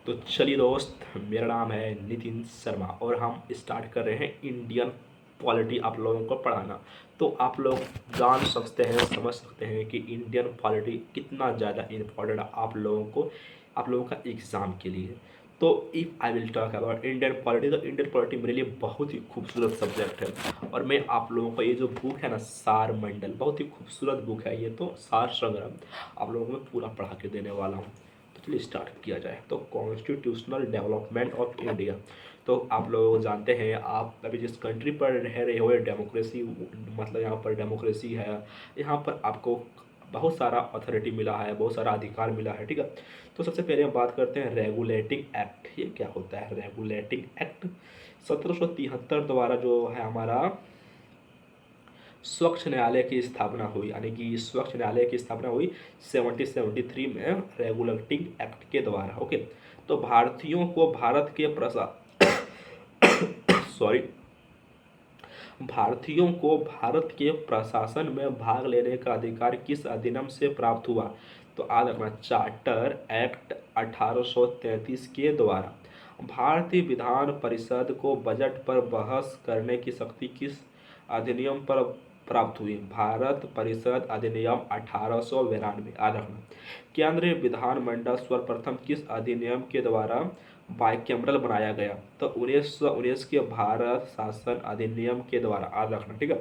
तो चलिए दोस्त, मेरा नाम है नितिन शर्मा और हम स्टार्ट कर रहे हैं इंडियन पॉलिटी आप लोगों को पढ़ाना। तो आप लोग जान सकते हैं, समझ सकते हैं कि इंडियन पॉलिटी कितना ज़्यादा इम्पोर्टेंट है आप लोगों का एग्ज़ाम के लिए। तो if I will talk about Indian polity, तो इंडियन पॉलिटी मेरे लिए बहुत ही खूबसूरत सब्जेक्ट है और मैं आप लोगों को ये जो बुक है ना, सार मंडल, बहुत ही खूबसूरत बुक है ये। तो सार संग्रह आप लोगों को मैं पूरा पढ़ा के देने वाला हूँ। तो चलिए स्टार्ट किया जाए। तो कॉन्स्टिट्यूशनल डेवलपमेंट ऑफ इंडिया, तो आप लोग जानते हैं, आप अभी जिस कंट्री पर रह रहे हो डेमोक्रेसी, मतलब यहाँ पर डेमोक्रेसी है, यहाँ पर आपको बहुत सारा अथॉरिटी मिला है, बहुत सारा अधिकार मिला है, ठीक है। तो सबसे पहले हम बात करते हैं रेगुलेटिंग एक्ट। ये क्या होता है रेगुलेटिंग एक्ट? 1773 द्वारा जो है हमारा स्वच्छ न्यायालय की स्थापना हुई, यानी कि स्वच्छ न्यायालय की स्थापना हुई 1773 में रेगुलेटिंग एक्ट के द्वारा। ओके, तो भारतीयों को भारत के सॉरी भारतीयों को भारत के प्रशासन में भाग लेने का अधिकार किस अधिनियम से प्राप्त हुआ? तो याद रखना, चार्टर एक्ट 1833 के द्वारा। भारतीय विधान परिषद को बजट पर बहस करने की शक्ति किस अधिनियम पर प्राप्त हुई? भारत परिषद अधिनियम 1892। याद रखना, केंद्रीय विधानमंडल सर्वप्रथम किस अधिनियम के द्वारा बाइकैमरल बनाया गया? तो 1919 के भारत शासन अधिनियम के द्वारा। याद रखना, ठीक है।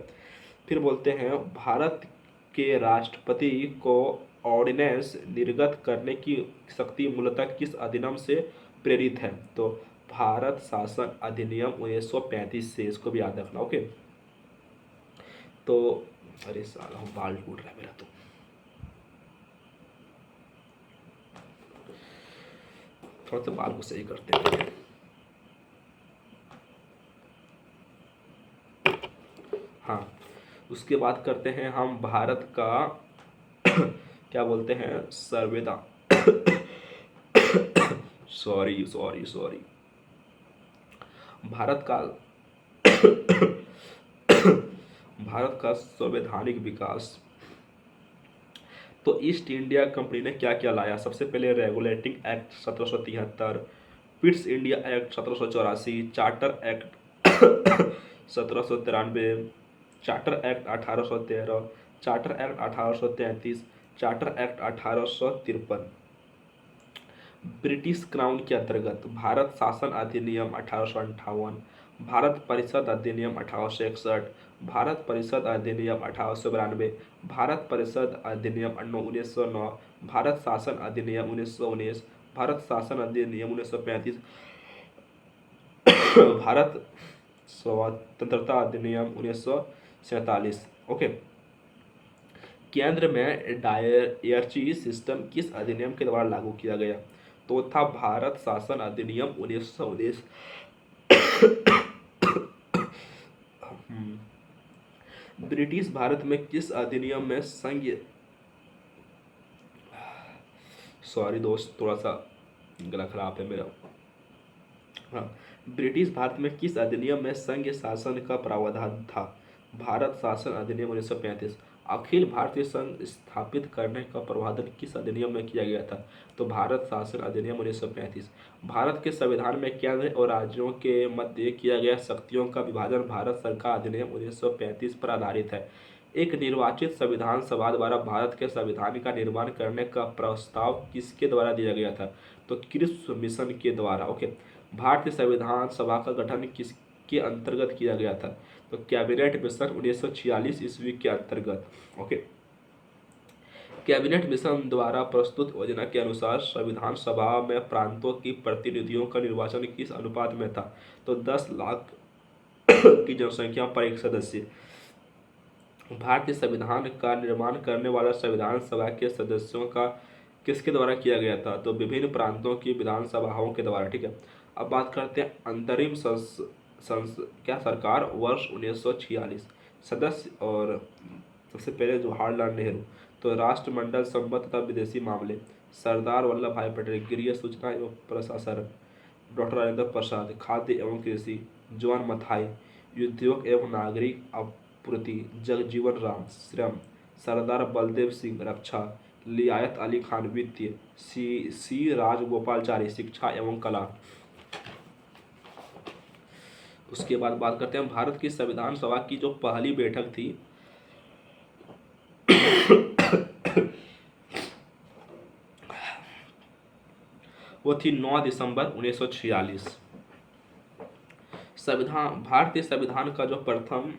फिर बोलते हैं, भारत के राष्ट्रपति को ऑर्डिनेंस निर्गत करने की शक्ति मूलतः किस अधिनियम से प्रेरित है? तो भारत शासन अधिनियम 1935 से। इसको भी याद रखना। ओके, तो अरे साला बाल टूट रहा है मेरा। तो थोड़ा सा बाल को सही करते हैं। हाँ, उसके बाद करते हैं हम भारत का क्या बोलते हैं, संविधान। सॉरी सॉरी सॉरी, भारत का भारत का संवैधानिक विकास। तो ईस्ट इंडिया कंपनी ने क्या क्या लाया? सबसे पहले regulating act 1773, Pitt's India act 1784, charter act 1793, charter act 1813, charter act 1833, charter act 1853। British crown के अंतर्गत भारत शासन अधिनियम 1858, भारत परिषद अधिनियम 1861, भारत परिषद अधिनियम 1892, भारत परिषद अधिनियम 1909, भारत शासन अधिनियम 1919, भारत शासन अधिनियम 1935, भारत स्वतंत्रता अधिनियम 1947। ओके, केंद्र में डायरची सिस्टम किस अधिनियम के द्वारा लागू किया गया? तो था भारत शासन अधिनियम 1919। ब्रिटिश भारत में किस अधिनियम में संघ, सॉरी दोस्त, थोड़ा सा गला खराब है मेरा। हाँ, ब्रिटिश भारत में किस अधिनियम में संघ शासन का प्रावधान था? भारत शासन अधिनियम 1935। अखिल भारतीय संघ स्थापित करने का प्रावधान किस अधिनियम में किया गया था? तो भारत शासन अधिनियम 1935। भारत के संविधान में केंद्र और राज्यों के मध्य किया गया शक्तियों का विभाजन भारत सरकार अधिनियम 1935 पर आधारित है। एक निर्वाचित संविधान सभा द्वारा भारत के संविधान का निर्माण करने का प्रस्ताव किसके द्वारा दिया गया था? तो क्रिप्स मिशन के द्वारा। ओके, भारतीय संविधान सभा का गठन किसके अंतर्गत किया गया था? तो कैबिनेट मिशन 1946 ईस्वी के अंतर्गत। ओके, कैबिनेट मिशन द्वारा प्रस्तुत योजना के अनुसार संविधान सभा में प्रांतों की प्रतिनिधियों का निर्वाचन किस अनुपात में था? तो 10 लाख की जनसंख्या पर एक सदस्य। भारतीय संविधान का निर्माण करने वाला संविधान सभा के सदस्यों का किसके द्वारा किया गया था? तो विभिन्न प्रांतों की विधानसभाओं के द्वारा। ठीक है, अब बात करते हैं अंतरिम क्या सरकार वर्ष 1946 सदस्य। और सबसे पहले जवाहरलाल नेहरू, तो राष्ट्रमंडल संबंध तथा विदेशी मामले सरदार वल्लभ भाई पटेल, गृह सूचना एवं प्रशासन डॉक्टर राजेंद्र प्रसाद, खाद्य एवं कृषि जॉन मथाई, उद्योग एवं नागरिक आपूर्ति जगजीवन राम, श्रम सरदार बलदेव सिंह, रक्षा लियाकत अली खान वित्तीय, सी राजगोपालचारी शिक्षा एवं कला। उसके बाद बात करते हैं भारत की संविधान सभा की जो पहली बैठक थी वो थी 9 दिसंबर 1946। भारतीय संविधान का जो प्रथम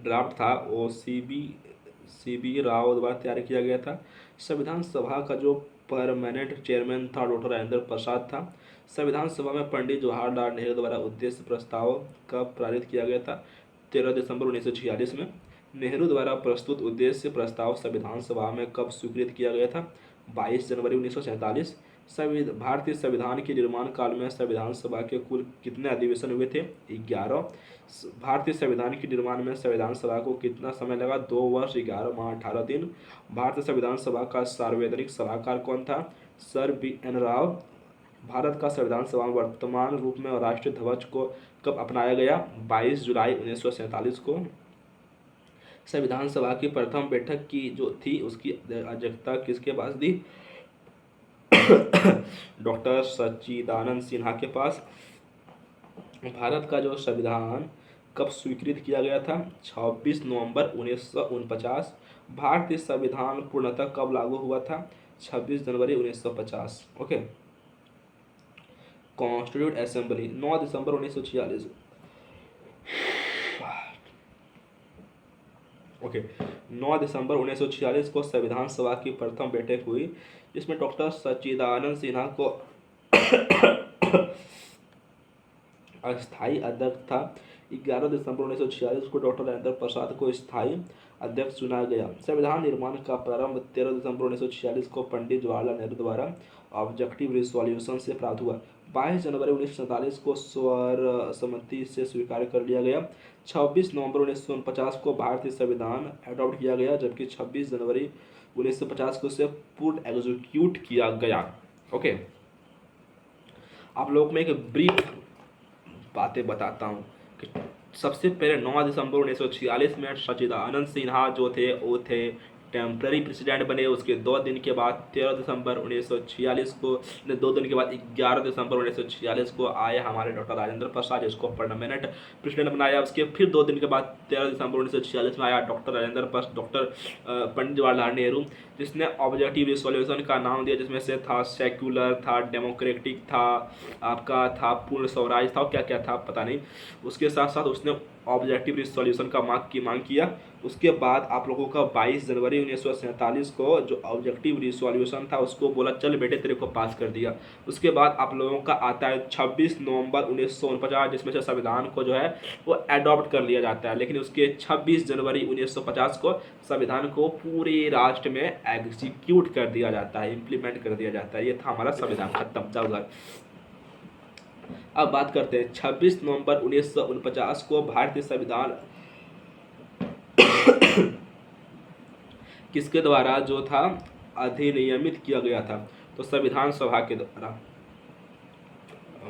ड्राफ्ट था वो सी बी राव द्वारा तैयार किया गया था। संविधान सभा का जो परमानेंट चेयरमैन था डॉक्टर राजेंद्र प्रसाद था। संविधान सभा में पंडित जवाहरलाल नेहरू द्वारा उद्देश्य प्रस्ताव का पारित किया गया था 13 दिसंबर 1946 में। नेहरू द्वारा प्रस्तुत उद्देश्य प्रस्ताव संविधान सभा में कब स्वीकृत किया गया था? 22 जनवरी 1947। भारतीय संविधान के निर्माण काल में संविधान सभा के कुल कितने अधिवेशन हुए थे? 11। भारतीय संविधान के निर्माण में संविधान सभा को कितना समय लगा? 2 वर्ष 11 माह 18 दिन। भारतीय संविधान सभा का सार्वजनिक सलाहकार कौन था? Sir BN. राव। भारत का संविधान सभा में वर्तमान रूप में राष्ट्रीय ध्वज को कब अपनाया गया? 22 जुलाई 1947 को। संविधान सभा की प्रथम बैठक की जो थी उसकी अध्यक्षता किसके पास थी? डॉक्टर सच्चिदानंद सिन्हा के पास। भारत का जो संविधान कब स्वीकृत किया गया था? 26 नवंबर 1949। भारतीय संविधान पूर्णतः कब लागू हुआ था? 26 जनवरी 1950। ओके। कॉन्स्टिट्यूट असेंबली 9 दिसंबर 1946। ओके 9 दिसंबर 1946 को संविधान सभा की प्रथम बैठक हुई जिसमें डॉक्टर सच्चिदानंद सिन्हा को अस्थायी अध्यक्ष था। 11 दिसंबर 1946 को डॉक्टर राजेंद्र प्रसाद को स्थायी अध्यक्ष चुना गया। संविधान निर्माण का प्रारंभ 13 दिसंबर 1946 को पंडित जवाहरलाल नेहरू द्वारा ऑब्जेक्टिव रिजोल्यूशन से प्राप्त हुआ। 22 जनवरी 1947 को सर्वसम्मति से स्वीकार कर लिया गया। 26 नवंबर 1949 को भारतीय संविधान एडॉप्ट किया गया जबकि 26 जनवरी 1950 को उसे पूर्ण एग्जीक्यूट किया गया। ओके, आप लोगों में एक ब्रीफ बातें बताता हूँ कि सबसे पहले 9 दिसंबर 1946 में सच्चिदानंद सिन्हा जो थे वो थे टेम्प्रेरी प्रेसिडेंट बने। उसके 2 दिन के बाद 13 दिसंबर 1946 को 2 दिन के बाद 11 दिसंबर 1946 को आए हमारे डॉक्टर राजेंद्र प्रसाद जिसको परमानेंट प्रेसिडेंट बनाया। उसके फिर 2 दिन के बाद 13 दिसंबर 1946 में आया डॉक्टर पंडित जवाहरलाल नेहरू जिसने ऑब्जेक्टिव रिजोल्यूशन का नाम दिया जिसमें से था सेक्युलर, था डेमोक्रेटिक, था आपका था पूर्ण स्वराज था, क्या क्या था पता नहीं। उसके साथ साथ उसने ऑब्जेक्टिव रिजोल्यूशन का मांग किया। उसके बाद आप लोगों का 22 जनवरी 1947 को जो ऑब्जेक्टिव रिजोल्यूशन था उसको बोला चल बेटे तेरे को पास कर दिया। उसके बाद आप लोगों का आता है 26 नवंबर 1949 जिसमें से संविधान को जो है वो एडॉप्ट कर लिया जाता है। लेकिन उसके 26 जनवरी 1950 को संविधान को पूरे राष्ट्र में एग्जीक्यूट कर दिया जाता है, इम्प्लीमेंट कर दिया जाता है। ये था हमारा संविधान, खत्म, जाओ घर। अब बात करते हैं 26 नवंबर 1949 को भारतीय संविधान किसके द्वारा जो था अधिनियमित किया गया था? तो संविधान सभा के द्वारा।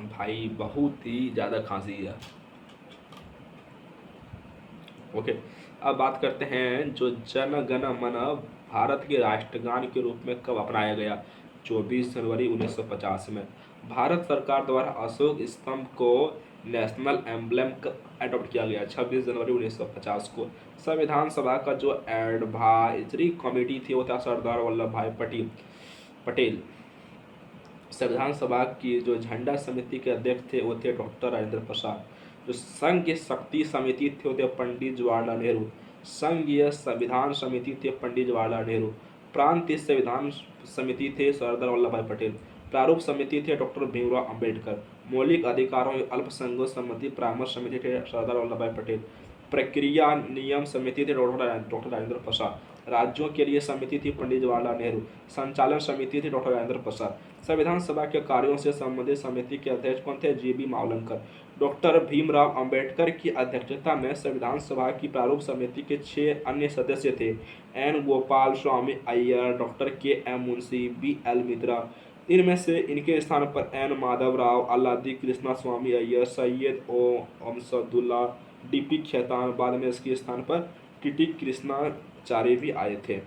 भाई बहुत ही ज्यादा खांसी है। ओके, अब बात करते हैं जो जन गण मन भारत के राष्ट्रगान के रूप में कब अपनाया गया? 24 जनवरी 1950 में। भारत सरकार द्वारा अशोक स्तंभ को नेशनल एम्बलम एडॉप्ट किया गया 26 जनवरी 1950 को। संविधान सभा का जो एडवाइजरी कमेटी थी वो था सरदार वल्लभ भाई पटेल। संविधान सभा की जो झंडा समिति के अध्यक्ष थे वो थे डॉक्टर राजेंद्र प्रसाद। जो संघीय शक्ति समिति थे वो थे पंडित जवाहरलाल नेहरू। संघीय संविधान समिति थे पंडित जवाहरलाल नेहरू। प्रांतीय संविधान समिति थे सरदार वल्लभ भाई पटेल। प्रारूप समिति थे डॉक्टर भीमराव अंबेडकर। मौलिक अधिकारों एवं अल्पसंख्यकों संबंधी परामर्श समिति थे सरदार वल्लभ भाई पटेल। प्रक्रिया नियम समिति थे डॉक्टर राजेंद्र प्रसाद। राज्यों के लिए समिति थी पंडित जवाहरलाल नेहरू। संचालन समिति थी डॉक्टर राजेंद्र प्रसाद। संविधान सभा के कार्यों से संबंधित समिति के अध्यक्ष कौन थे? जी.बी. मावलंकर। डॉक्टर भीमराव अंबेडकर की अध्यक्षता में संविधान सभा की प्रारूप समिति के 6 अन्य सदस्य थे। एन. गोपाल स्वामी अय्यर, डॉक्टर के.एम. मुंशी, बी.एल. मित्रा। इनमें से इनके स्थान पर एन. माधव राव, अल्लादी कृष्णा स्वामी अय्यर, सैयद ओ अमसदुल्ला, डी.पी. खेतान। बाद में इसके स्थान पर टी.टी. कृष्णाचार्य भी आए थे।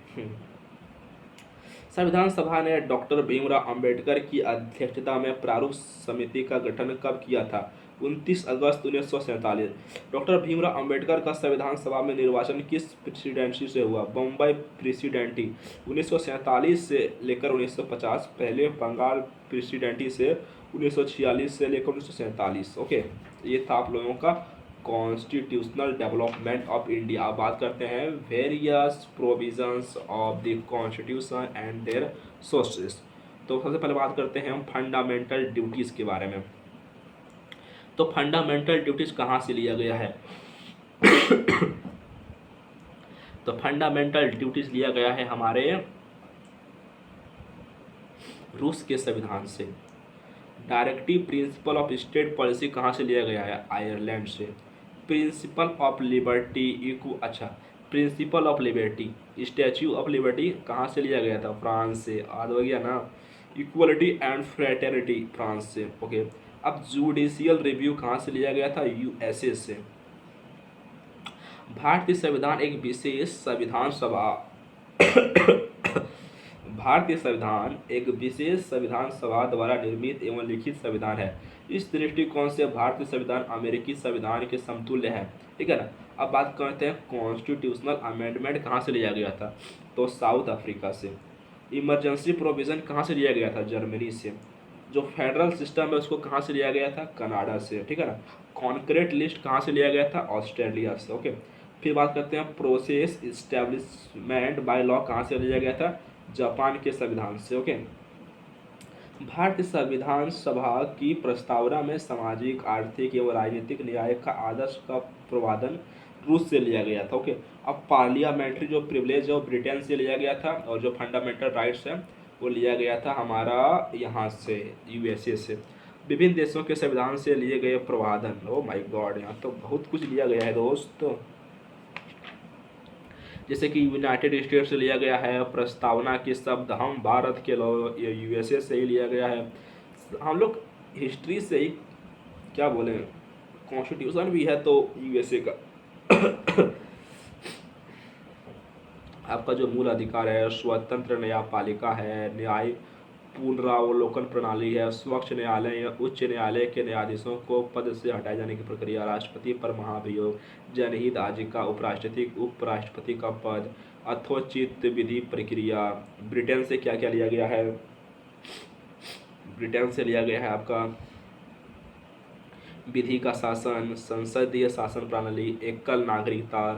संविधान सभा ने डॉक्टर भीमराव अंबेडकर की अध्यक्षता में प्रारूप समिति का गठन कब किया था? 29 अगस्त 1947। डॉक्टर भीमराव अंबेडकर का संविधान सभा में निर्वाचन किस प्रेसिडेंसी से हुआ? बम्बई प्रेसिडेंटी 1947 से लेकर 1950, पहले बंगाल प्रेसिडेंटी से 1946 से लेकर 1947। ओके, ये था आप लोगों का कॉन्स्टिट्यूशनल डेवलपमेंट ऑफ इंडिया। अब बात करते हैं various provisions of the constitution and their sources. तो सबसे पहले बात करते हैं हम फंडामेंटल ड्यूटीज़ के बारे में। तो फंडामेंटल ड्यूटीज़ कहाँ से लिया गया है? तो फंडामेंटल ड्यूटीज़ लिया गया है हमारे रूस के संविधान से। Directive principle of state policy कहाँ से लिया गया है? आयरलैंड से। Principle of liberty principle of liberty, statue of liberty कहाँ से लिया गया था? फ्रांस से। याद हो गया ना? इक्वलिटी एंड फ्रेटर्निटी फ्रांस से। ओके, अब जुडिशियल रिव्यू कहाँ से लिया गया था? यूएसए से। भारतीय संविधान एक विशेष संविधान सभा भारतीय संविधान एक विशेष संविधान सभा द्वारा निर्मित एवं लिखित संविधान है। इस दृष्टिकोण से भारतीय संविधान अमेरिकी संविधान के समतुल्य है। ठीक है ना? अब बात करते हैं कॉन्स्टिट्यूशनल अमेंडमेंट कहाँ से लिया गया था? तो साउथ अफ्रीका से। इमरजेंसी प्रोविज़न कहाँ से लिया गया था? जर्मनी से। जो फेडरल सिस्टम है उसको कहाँ से लिया गया था? कनाडा से। ठीक है ना? कॉन्क्रीट लिस्ट कहाँ से लिया गया था? ऑस्ट्रेलिया से। ओके, फिर बात करते हैं प्रोसेस इस्टेब्लिशमेंट बाय लॉ कहाँ से लिया गया था? जापान के संविधान से। ओके, भारतीय संविधान सभा की प्रस्तावना में सामाजिक, आर्थिक एवं राजनीतिक न्याय का आदर्श का प्रतिपादन रूस से लिया गया था। ओके, अब पार्लियामेंट्री जो प्रिविलेज है वो ब्रिटेन से लिया गया था, और जो फंडामेंटल राइट्स है वो लिया गया था हमारा यहाँ से, यूएसए से। विभिन्न देशों के संविधान से लिए गए प्रावधान, ओ माय गॉड, यहाँ तो बहुत कुछ लिया गया है दोस्त। जैसे कि यूनाइटेड स्टेट्स से लिया गया है प्रस्तावना के शब्द, हम भारत के लोग, यूएसए से ही लिया गया है। हम लोग हिस्ट्री से ही क्या बोले, कॉन्स्टिट्यूशन भी है तो यूएसए का। आपका जो मूल अधिकार है स्वतंत्र न्यायपालिका है, न्याय पुनरावलोकन प्रणाली है, स्वच्छ न्यायालय या उच्च न्यायालय के न्यायाधीशों को पद से हटाए जाने की प्रक्रिया, राष्ट्रपति पर महाभियोग, जनहित याचिका, उपराष्ट्रपति का पद, अथोचित विधि प्रक्रिया। ब्रिटेन से क्या क्या लिया गया है? ब्रिटेन से लिया गया है आपका विधि का शासन, संसदीय शासन प्रणाली, एकल नागरिकता,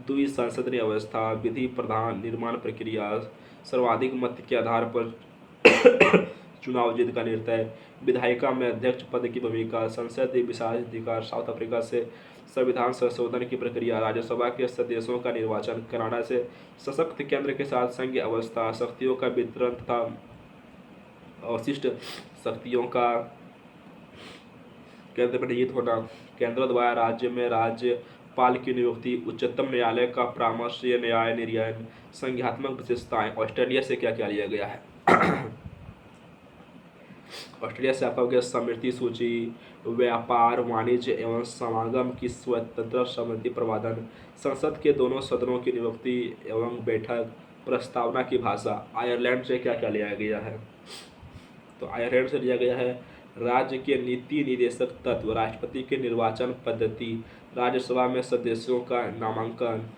द्विसंसदीय अवस्था, विधि प्रधान निर्माण प्रक्रिया, सर्वाधिक मत के आधार पर चुनाव जीत का निर्णय, विधायिका में अध्यक्ष पद की भूमिका, संसदीय विशेषाधिकार। साउथ अफ्रीका से संविधान संशोधन की प्रक्रिया, राज्यसभा के सदस्यों का निर्वाचन। कनाडा से सशक्त केंद्र के साथ संघीय अवस्था, शक्तियों का वितरण तथा अवशिष्ट शक्तियों का केंद्र पर निहित होना। केंद्र द्वारा राज्य में राज्यपाल की नियुक्ति, उच्चतम न्यायालय का परामर्श, न्याय निर्णय, संज्ञात्मक विशेषताएं। ऑस्ट्रेलिया से क्या क्या लिया गया है? ऑस्ट्रेलिया से आपका हो गया समृद्धि सूची, व्यापार, वाणिज्य एवं समागम की स्वतंत्र समृद्धि प्रबंधन, संसद के दोनों सदनों की नियुक्ति एवं बैठक, प्रस्तावना की भाषा। आयरलैंड से क्या क्या लिया गया है? तो आयरलैंड से लिया गया है राज्य के नीति निदेशक तत्व, राष्ट्रपति के निर्वाचन पद्धति, राज्यसभा में सदस्यों का नामांकन।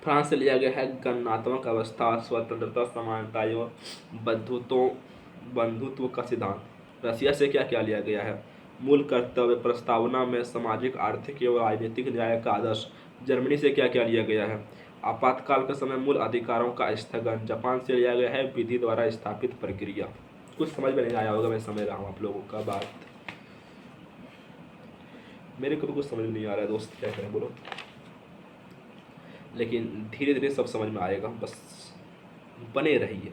फ्रांस से लिया गया है गणनात्मक अवस्था, स्वतंत्रता, समानता एवं बंधुत्व का सिद्धांत। रसिया से क्या क्या लिया गया है? मूल कर्तव्य, प्रस्तावना में सामाजिक, आर्थिक एवं राजनीतिक न्याय का आदर्श। जर्मनी से क्या क्या लिया गया है? आपातकाल के समय मूल अधिकारों का स्थगन। जापान से लिया गया है विधि द्वारा स्थापित प्रक्रिया। कुछ समझ में नहीं आया होगा, मैं समझ रहा हूँ आप लोगों का बात, मेरे को भी कुछ समझ में नहीं आ रहा है दोस्त, क्या करें बोलो, लेकिन धीरे धीरे सब समझ में आएगा, बस बने रहिए।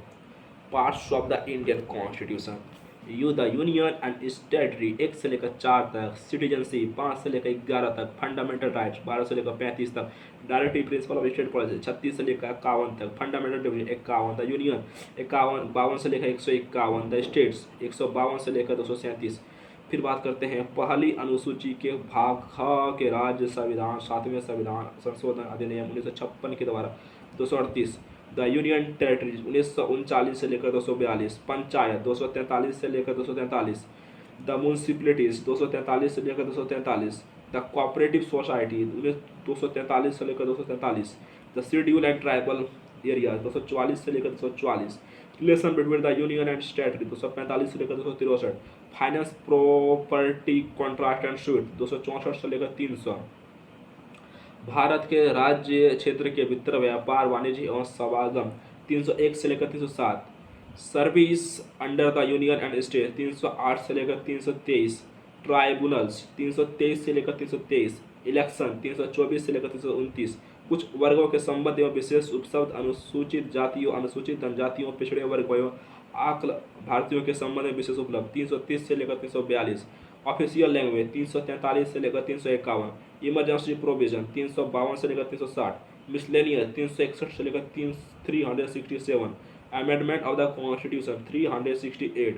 Parts of the Indian constitution, the union and स्टेटरी 1 से लेकर 4 तक, सिटीजनशिप 5 से लेकर 11 तक, फंडामेंटल राइट्स 12 से लेकर 35 तक, directive principle of state policy 36 से लेकर 51 तक, फंडामेंटल डिवीजन 51, द यूनियन 52 से लेकर 151, द स्टेट्स 152 से लेकर 237। फिर बात करते हैं पहली अनुसूची के भाग ख के राज्य संविधान, 7वें संविधान संशोधन अधिनियम 1956 के द्वारा 238। द यूनियन टेरिटरीज 1939 से लेकर 242, पंचायत 243 से लेकर 243, द म्यूनसिपलिटीज 243 से लेकर 243, द कोऑपरेटिव सोसाइटी 243 से लेकर 243, the schedule and tribal area 244 से लेकर 244, relation between the union and state 245 से लेकर 263, finance property contract and suit 264 से लेकर 300, भारत के राज्य क्षेत्र के वित्त व्यापार वाणिज्य एवं समागम 301 से लेकर 307, service under the union and state 308 से लेकर 323, ट्राइब्यूनल्स 323 से लेकर 323, इलेक्शन 324 से लेकर 329, कुछ वर्गों के संबंध एवं विशेष उपशब्द अनुसूचित जातियों, अनुसूचित जनजातियों, पिछड़े वर्ग एवं आकल भारतीयों के संबंध में विशेष उपलब्ध 330 से लेकर 342, ऑफिशियल लैंग्वेज 343 से लेकर 351, इमरजेंसी प्रोविजन 352 से लेकर 360, मिसलेनियस 361 से लेकर 367, अमेंडमेंट ऑफ द कॉन्स्टिट्यूशन 368,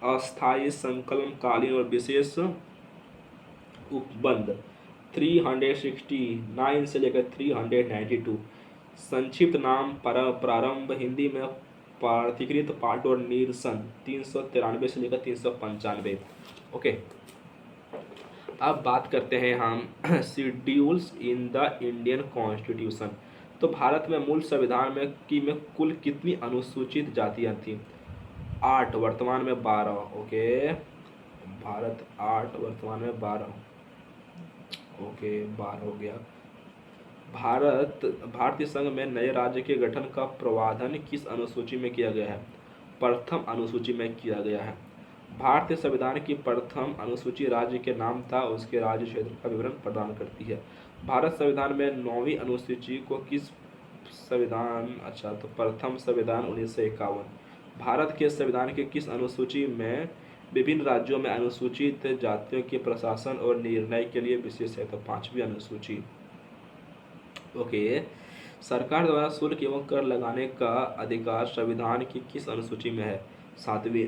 अस्थायी संकलनकालीन और विशेष उपबंध 369 से लेकर 392, संक्षिप्त नाम प्रारंभ हिंदी में पार्थीकृत पाठ और निरसन 393 से लेकर 395। ओके, अब बात करते हैं हम schedules in the Indian constitution. तो भारत में मूल संविधान में कुल कितनी अनुसूचित जातियां थी? 8, वर्तमान में 12। ओके, भारत 8, वर्तमान में 12। ओके, 12 हो गया। भारतीय संघ में नए राज्य के गठन का प्रावधान किस अनुसूची में किया गया है? प्रथम अनुसूची में किया गया है। भारतीय संविधान की प्रथम अनुसूची राज्य के नाम था उसके राज्य क्षेत्र का विवरण प्रदान करती है। भारत संविधान में 9वीं अनुसूची को किस संविधान तो प्रथम संविधान 1951। भारत के संविधान के किस अनुसूची में विभिन्न राज्यों में अनुसूचित जातियों के प्रशासन और निर्णय के लिए विशेष है? तो 5वीं अनुसूची। ओके, सरकार द्वारा शुल्क एवं कर लगाने का अधिकार संविधान की किस अनुसूची में है? 7वीं।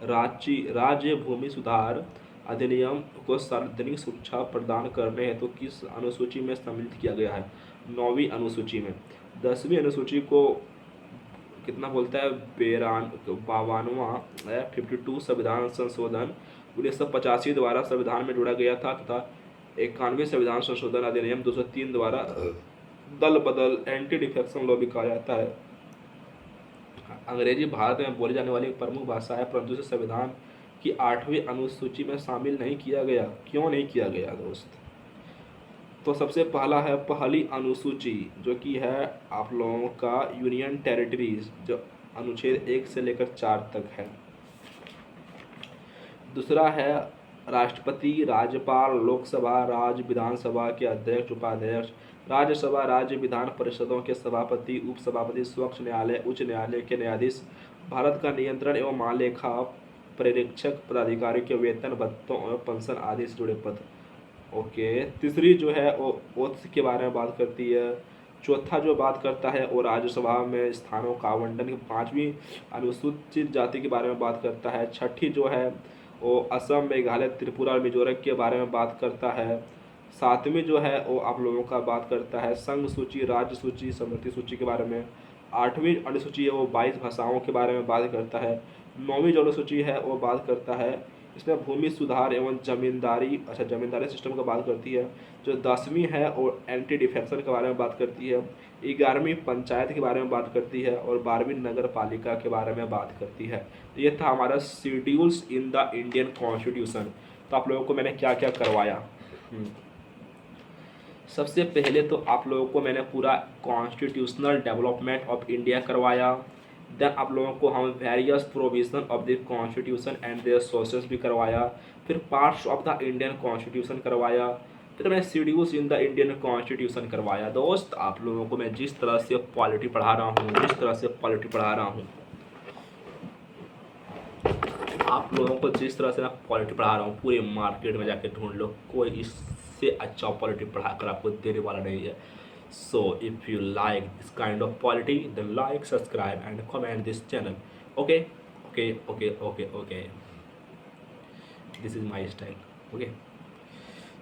राज्य भूमि सुधार अधिनियम को सार्वजनिक सुरक्षा प्रदान करने हेतु तो किस अनुसूची में सम्मिलित किया गया है? 9वीं अनुसूची में। 10वीं अनुसूची को कितना बोलता है? 52वां 52 संविधान संशोधन 1985 द्वारा संविधान में जोड़ा गया था तथा 91वें संविधान संशोधन अधिनियम 203 द्वारा दल बदल एंटी डिफेक्शन लॉ भी कहा जाता है। अंग्रेजी भारत में बोली जाने वाली एक प्रमुख भाषा है, परंतु इसे संविधान की 8वीं अनुसूची में शामिल नहीं किया गया। क्यों नहीं किया गया दोस्त? तो सबसे पहला है पहली अनुसूची जो कि है आप लोगों का यूनियन टेरिटरीज, जो अनुच्छेद 1 से लेकर 4 तक है। दूसरा है राष्ट्रपति, राज्यपाल, लोकसभा, राज्य विधानसभा के अध्यक्ष, उपाध्यक्ष, राज्यसभा, राज्य विधान परिषदों के सभापति, उपसभापति, स्वच्छ न्यायालय, उच्च न्यायालय के न्यायाधीश, भारत का नियंत्रण एवं महालेखा परीक्षक पदाधिकारी के वेतन, भत्तों और पेंशन आदि से जुड़े पद। ओके, तीसरी जो है वो ओथ के बारे में बात करती है। चौथा जो बात करता है वो राज्यसभा में स्थानों का आवंटन। 5वीं अनुसूचित जाति के बारे में बात करता है। छठी जो है वो असम, मेघालय, त्रिपुरा और मिजोरम के बारे में बात करता है। 7वीं जो है वो आप लोगों का बात करता है संघ सूची, राज्य सूची, समृद्धि सूची के बारे में। 8वीं अनुसूची है वो 22 भाषाओं के बारे में बात करता है। 9वीं जो अनुसूची है वो बात करता है, इसमें भूमि सुधार एवं जमींदारी जमींदारी सिस्टम का बात करती है। जो 10वीं है वो एंटी डिफेक्शन के बारे में बात करती है। 11वीं पंचायत के बारे में बात करती है और 12वीं नगर पालिका के बारे में बात करती है। ये था हमारा schedules in the Indian constitution. तो आप लोगों को मैंने क्या क्या करवाया? सबसे पहले तो आप लोगों को मैंने पूरा कॉन्स्टिट्यूशनल डेवलपमेंट ऑफ इंडिया करवाया। देन आप लोगों को हम various provision of the constitution and their sources भी करवाया। फिर parts of the Indian constitution करवाया। फिर मैं schedules in the Indian constitution करवाया। दोस्त, आप लोगों को मैं जिस तरह से पॉलिटी पढ़ा रहा हूँ आप लोगों को जिस तरह से मैं पॉलिटी पढ़ा रहा हूँ, पूरे मार्केट में जाके ढूंढ लो, कोई इससे अच्छा पॉलिटी पढ़ाकर आपको देने वाला नहीं है। So if you like this kind of polity, then like, subscribe and comment this channel. Okay. This is my style. Okay.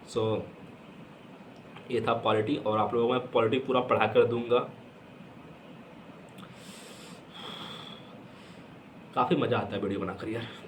So ये था पॉलिटी और आप लोगों को मैं पॉलिटी पूरा पढ़ा कर दूंगा। काफ़ी मज़ा आता है वीडियो बनाकर यार।